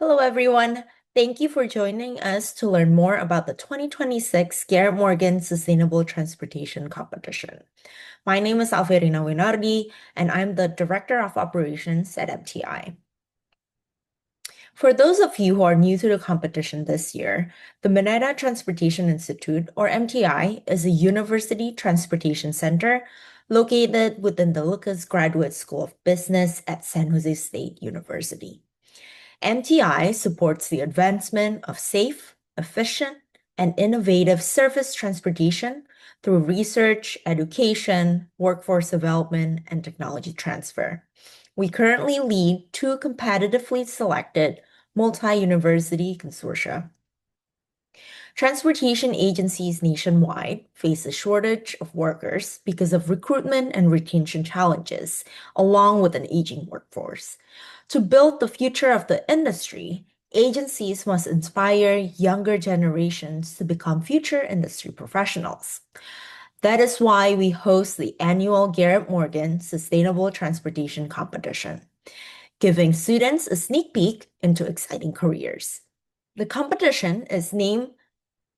Hello, everyone. Thank you for joining us to learn more about the 2026 Garrett Morgan Sustainable Transportation Competition. My name is Alferina Winardi, and I'm the Director of Operations at MTI. For those of you who are new to the competition this year, the Mineta Transportation Institute, or MTI, is a university transportation center located within the Lucas Graduate School of Business at San Jose State University. MTI supports the advancement of safe, efficient, and innovative surface transportation through research, education, workforce development, and technology transfer. We currently lead two competitively selected multi-university consortia. Transportation agencies nationwide face a shortage of workers because of recruitment and retention challenges, along with an aging workforce. To build the future of the industry, agencies must inspire younger generations to become future industry professionals. That is why we host the annual Garrett Morgan Sustainable Transportation Competition, giving students a sneak peek into exciting careers. The competition is named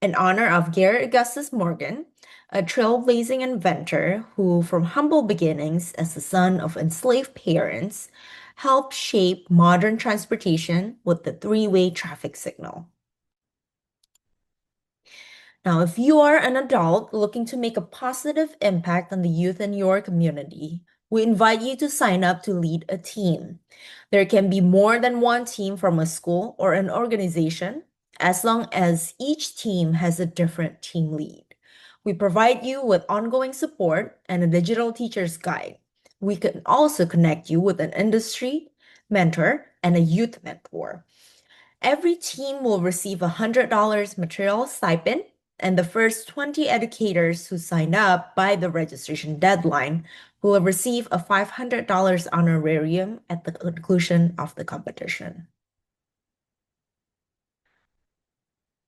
in honor of Garrett Augustus Morgan, a trailblazing inventor who, from humble beginnings as the son of enslaved parents, helped shape modern transportation with the three-way traffic signal. Now, if you are an adult looking to make a positive impact on the youth in your community, we invite you to sign up to lead a team. There can be more than one team from a school or an organization, as long as each team has a different team lead. We provide you with ongoing support and a digital teacher's guide. We can also connect you with an industry mentor and a youth mentor. Every team will receive a $100 material stipend, and the first 20 educators who sign up by the registration deadline will receive a $500 honorarium at the conclusion of the competition.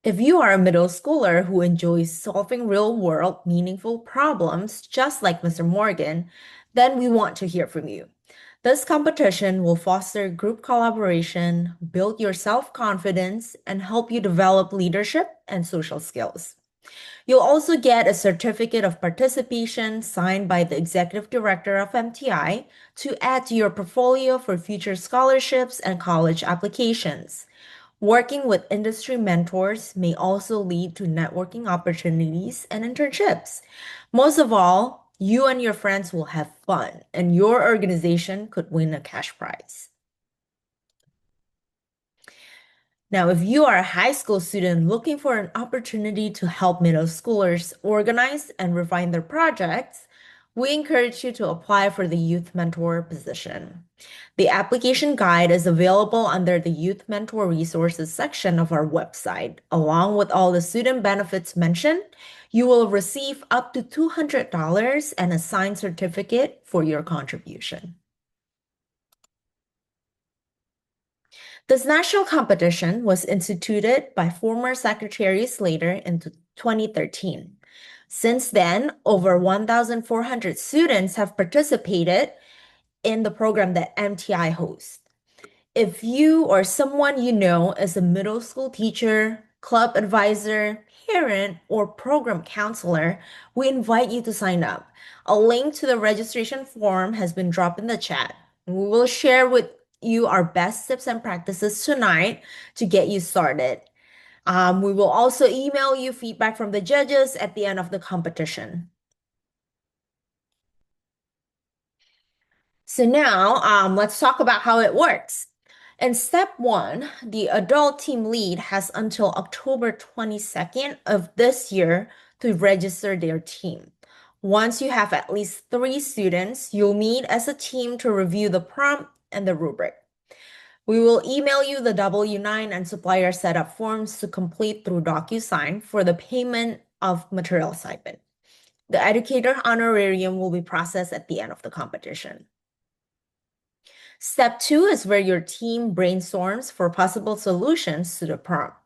If you are a middle schooler who enjoys solving real-world, meaningful problems, just like Mr. Morgan, then we want to hear from you. This competition will foster group collaboration, build your self-confidence, and help you develop leadership and social skills. You'll also get a certificate of participation signed by the executive director of MTI to add to your portfolio for future scholarships and college applications. Working with industry mentors may also lead to networking opportunities and internships. Most of all, you and your friends will have fun, and your organization could win a cash prize. Now, if you are a high school student looking for an opportunity to help middle schoolers organize and refine their projects, we encourage you to apply for the Youth Mentor position. The application guide is available under the Youth Mentor Resources section of our website. Along with all the student benefits mentioned, you will receive up to $200 and a signed certificate for your contribution. This national competition was instituted by former Secretary Slater in 2013. Since then, over 1,400 students have participated in the program that MTI hosts. If you or someone you know is a middle school teacher, club advisor, parent, or program counselor, we invite you to sign up. A link to the registration form has been dropped in the chat. We will share with you our best tips and practices tonight to get you started. We will also email you feedback from the judges at the end of the competition. So now, let's talk about how it works. In step one, the adult team lead has until October 22nd of this year to register their team. Once you have at least 3 students, you'll meet as a team to review the prompt and the rubric. We will email you the W-9 and supplier setup forms to complete through DocuSign for the payment of material stipend. The educator honorarium will be processed at the end of the competition. Step 2 is where your team brainstorms for possible solutions to the prompt.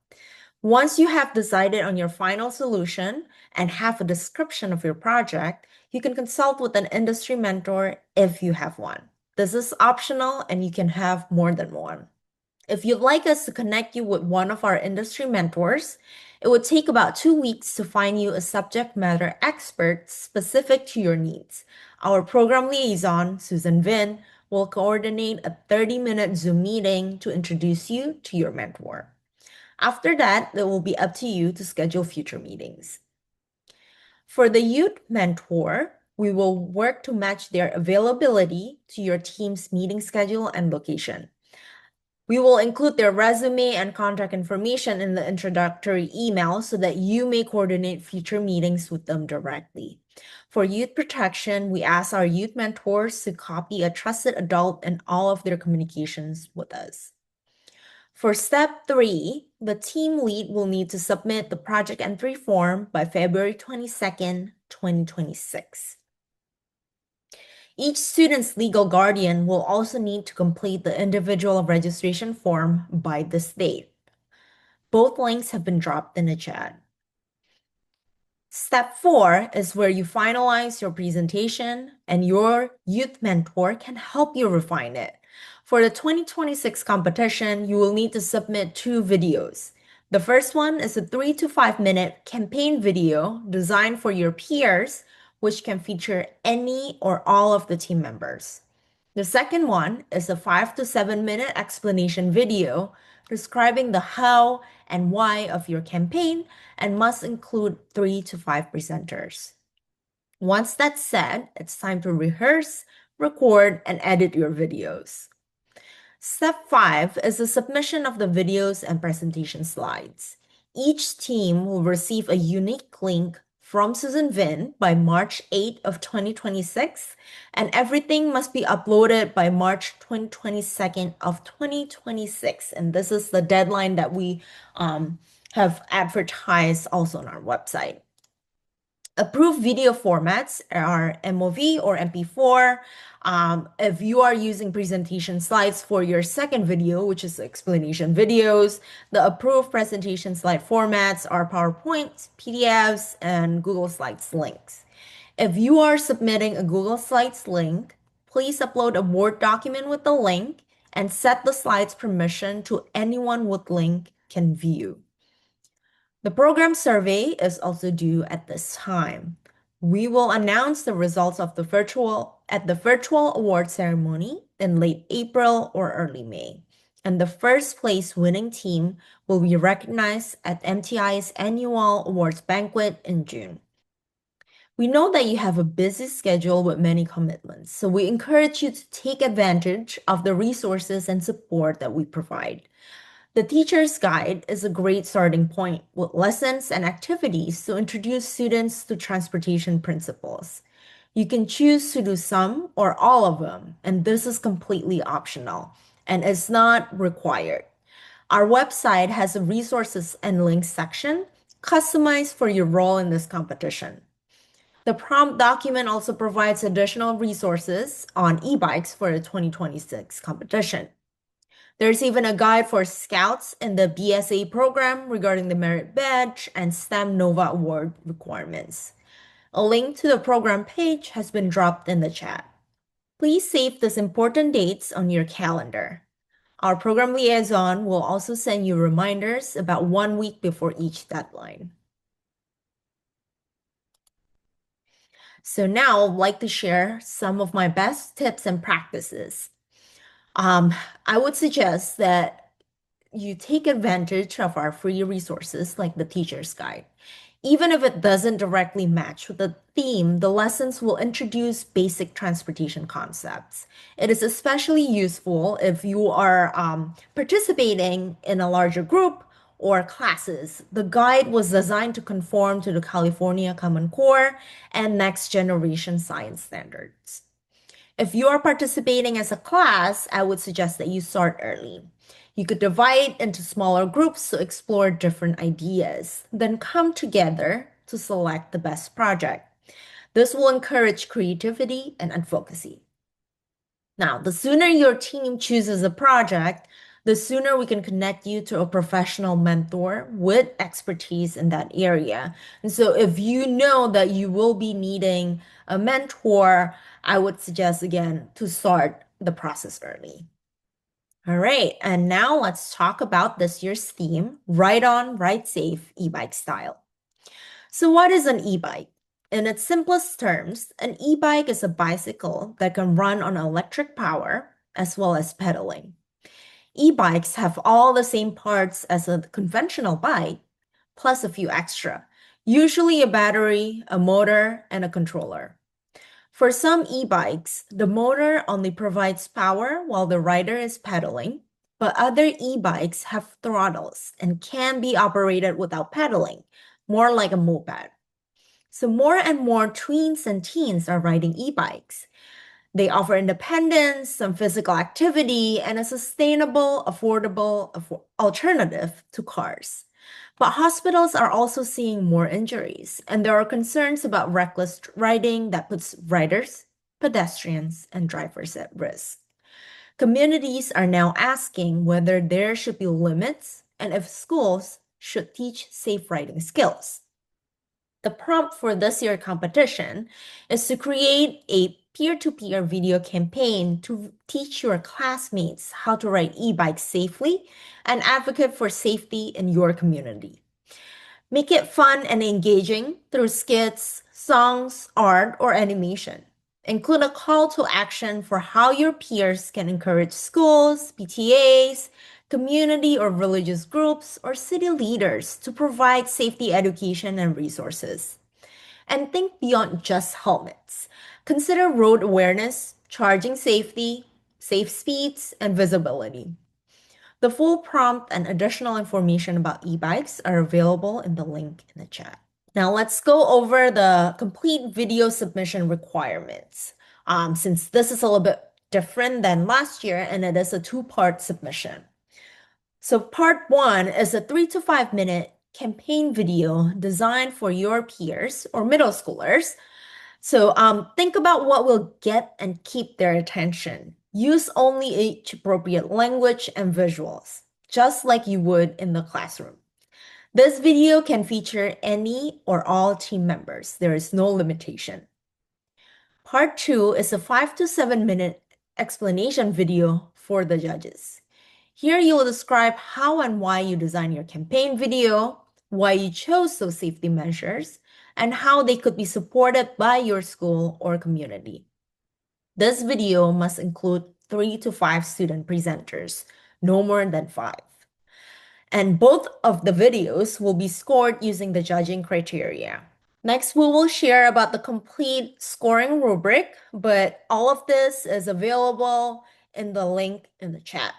Once you have decided on your final solution and have a description of your project, you can consult with an industry mentor if you have one. This is optional and you can have more than one. If you'd like us to connect you with one of our industry mentors, it would take about 2 weeks to find you a subject matter expert specific to your needs. Our program liaison, Susan Vin, will coordinate a 30-minute Zoom meeting to introduce you to your mentor. After that, it will be up to you to schedule future meetings. For the youth mentor, we will work to match their availability to your team's meeting schedule and location. We will include their resume and contact information in the introductory email so that you may coordinate future meetings with them directly. For youth protection, we ask our youth mentors to copy a trusted adult in all of their communications with us. For step 3, the team lead will need to submit the project entry form by February 22nd, 2026. Each student's legal guardian will also need to complete the individual registration form by this date. Both links have been dropped in the chat. Step 4 is where you finalize your presentation and your youth mentor can help you refine it. For the 2026 competition, you will need to submit 2 videos. The first one is a 3 to 5 minute campaign video designed for your peers, which can feature any or all of the team members. The second one is a 5 to 7 minute explanation video describing the how and why of your campaign and must include 3 to 5 presenters. Once that's said, it's time to rehearse, record, and edit your videos. Step 5 is the submission of the videos and presentation slides. Each team will receive a unique link from Susan Vin by March 8 of 2026, and everything must be uploaded by March 22nd of 2026. And this is the deadline that we have advertised also on our website. Approved video formats are MOV or MP4. If you are using presentation slides for your second video, which is explanation videos, the approved presentation slide formats are PowerPoint, PDFs, and Google Slides links. If you are submitting a Google Slides link, please upload a Word document with the link and set the slides permission to anyone with link can view. The program survey is also due at this time. We will announce the results of the virtual award ceremony in late April or early May. And the first place winning team will be recognized at MTI's annual awards banquet in June. We know that you have a busy schedule with many commitments, so we encourage you to take advantage of the resources and support that we provide. The teacher's guide is a great starting point with lessons and activities to introduce students to transportation principles. You can choose to do some or all of them, and this is completely optional and is not required. Our website has a resources and links section customized for your role in this competition. The prompt document also provides additional resources on e-bikes for the 2026 competition. There's even a guide for scouts in the BSA program regarding the merit badge and STEM NOVA award requirements. A link to the program page has been dropped in the chat. Please save these important dates on your calendar. Our program liaison will also send you reminders about 1 week before each deadline. So now I'd like to share some of my best tips and practices. I would suggest that you take advantage of our free resources like the teacher's guide. Even if it doesn't directly match with the theme, the lessons will introduce basic transportation concepts. It is especially useful if you are participating in a larger group or classes. The guide was designed to conform to the California Common Core and next generation science standards. If you are participating as a class, I would suggest that you start early. You could divide into smaller groups to explore different ideas, then come together to select the best project. This will encourage creativity and advocacy. Now, the sooner your team chooses a project, the sooner we can connect you to a professional mentor with expertise in that area. And so if you know that you will be needing a mentor, I would suggest again to start the process early. All right, and now let's talk about this year's theme, Ride On, Ride Safe, e-bike style. So what is an e-bike? In its simplest terms, an e-bike is a bicycle that can run on electric power as well as pedaling. E-bikes have all the same parts as a conventional bike, plus a few extra, usually a battery, a motor, and a controller. For some e-bikes, the motor only provides power while the rider is pedaling, but other e-bikes have throttles and can be operated without pedaling, more like a moped. So more and more tweens and teens are riding e-bikes. They offer independence, some physical activity, and a sustainable, affordable alternative to cars. But hospitals are also seeing more injuries, and there are concerns about reckless riding that puts riders, pedestrians, and drivers at risk. Communities are now asking whether there should be limits and if schools should teach safe riding skills. The prompt for this year's competition is to create a peer-to-peer video campaign to teach your classmates how to ride e-bikes safely and advocate for safety in your community. Make it fun and engaging through skits, songs, art, or animation. Include a call to action for how your peers can encourage schools, PTAs, community or religious groups, or city leaders to provide safety education and resources. And think beyond just helmets. Consider road awareness, charging safety, safe speeds, and visibility. The full prompt and additional information about e-bikes are available in the link in the chat. Now let's go over the complete video submission requirements. Since this is a little bit different than last year and it is a two-part submission. So part one is a 3 to 5 minute campaign video designed for your peers or middle schoolers. So think about what will get and keep their attention. Use only age-appropriate language and visuals, just like you would in the classroom. This video can feature any or all team members. There is no limitation. Part two is a 5 to 7 minute explanation video for the judges. Here you will describe how and why you designed your campaign video, why you chose those safety measures, and how they could be supported by your school or community. This video must include 3 to 5 student presenters, no more than 5. And both of the videos will be scored using the judging criteria. Next, we will share about the complete scoring rubric, but all of this is available in the link in the chat.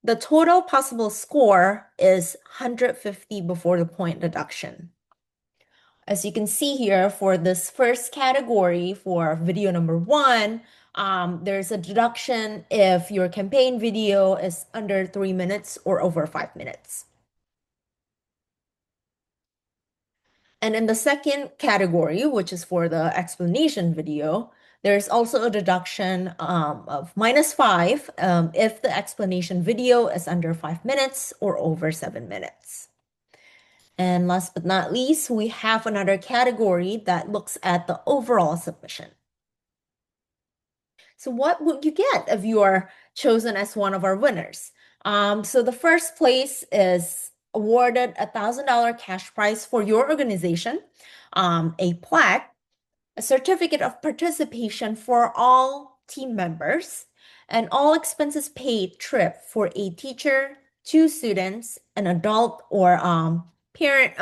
The total possible score is 150 before the point deduction. As you can see here, for this first category for video number 1, there's a deduction if your campaign video is under 3 minutes or over 5 minutes. And in the second category, which is for the explanation video, there's also a deduction of -5 if the explanation video is under 5 minutes or over 7 minutes. And last but not least, we have another category that looks at the overall submission. So what would you get if you are chosen as one of our winners? So the first place is awarded a $1,000 cash prize for your organization, a plaque, a certificate of participation for all team members, and all expenses paid trip for a teacher, 2 students, an adult or parent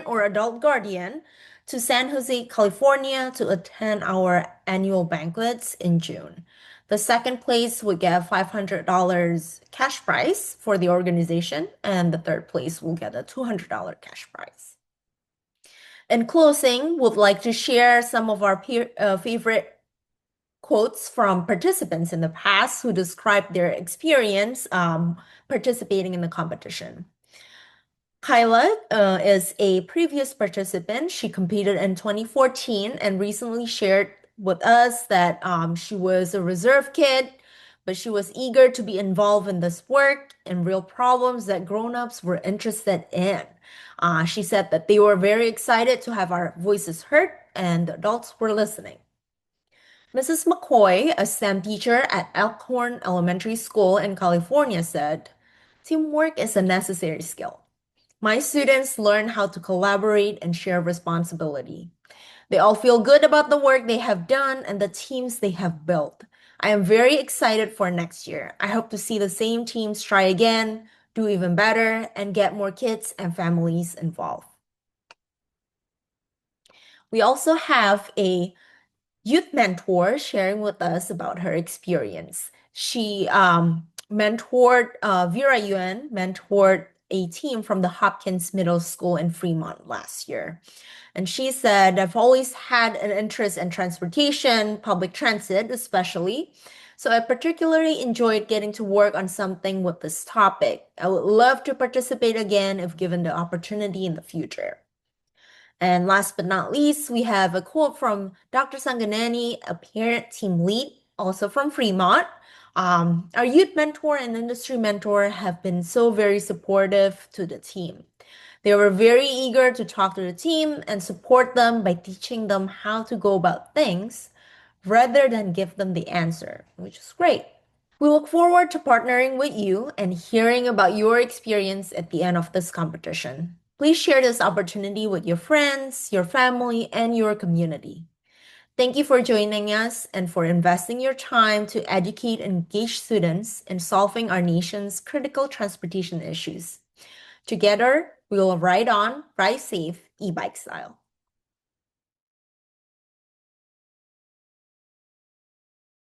or adult guardian to San Jose, California to attend our annual banquets in June. The second place would get a $500 cash prize for the organization, and the third place will get a $200 cash prize. In closing, would like to share some of our favorite quotes from participants in the past who described their experience participating in the competition. Kyla is a previous participant. She competed in 2014 and recently shared with us that she was a reserve kid, but she was eager to be involved in this work and real problems that grown-ups were interested in. She said that they were very excited to have our voices heard and the adults were listening. Mrs. McCoy, a STEM teacher at Elkhorn Elementary School in California, said, teamwork is a necessary skill. My students learn how to collaborate and share responsibility. They all feel good about the work they have done and the teams they have built. I am very excited for next year. I hope to see the same teams try again, do even better, and get more kids and families involved. We also have a youth mentor sharing with us about her experience. She mentored, Vera Yuen mentored a team from the Hopkins Middle School in Fremont last year. And she said, I've always had an interest in transportation, public transit especially. So I particularly enjoyed getting to work on something with this topic. I would love to participate again if given the opportunity in the future. And last but not least, we have a quote from Dr. Sanganani, a parent team lead, also from Fremont. Our youth mentor and industry mentor have been so very supportive to the team. They were very eager to talk to the team and support them by teaching them how to go about things rather than give them the answer, which is great. We look forward to partnering with you and hearing about your experience at the end of this competition. Please share this opportunity with your friends, your family, and your community. Thank you for joining us and for investing your time to educate and engage students in solving our nation's critical transportation issues. Together, we will ride on, ride safe, e-bike style.